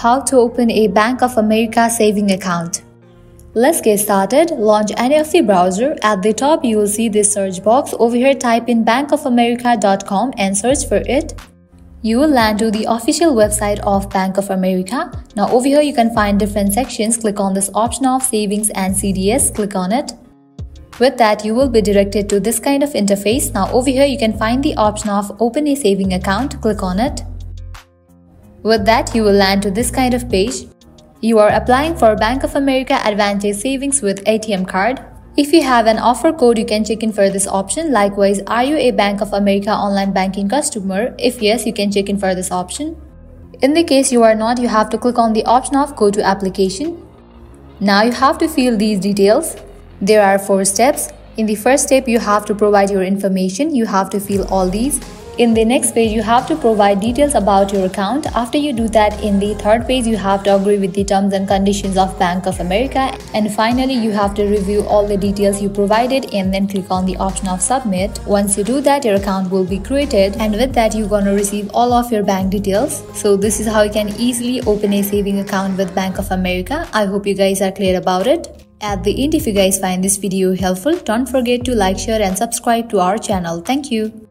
How to open a Bank of America saving account. Let's get started. Launch any of the browser. At the top, you will see this search box. Over here, type in bankofamerica.com and search for it. You will land to the official website of Bank of America. Now over here, you can find different sections. Click on this option of savings and CDS. Click on it. With that, you will be directed to this kind of interface. Now over here, you can find the option of open a saving account. Click on it. With that, you will land to this kind of page. You are applying for Bank of America Advantage Savings with ATM card. If you have an offer code, you can check in for this option. Likewise, are you a Bank of America online banking customer? If yes, you can check in for this option. In the case you are not, you have to click on the option of go to application. Now you have to fill these details. There are 4 steps. In the first step, you have to provide your information. You have to fill all these. In the next page, you have to provide details about your account. After you do that, in the third page, you have to agree with the terms and conditions of Bank of America. And finally, you have to review all the details you provided and then click on the option of submit. Once you do that, your account will be created, and with that, you're gonna receive all of your bank details. So this is how you can easily open a saving account with Bank of America. I hope you guys are clear about it. At the end, if you guys find this video helpful, don't forget to like, share and subscribe to our channel. Thank you.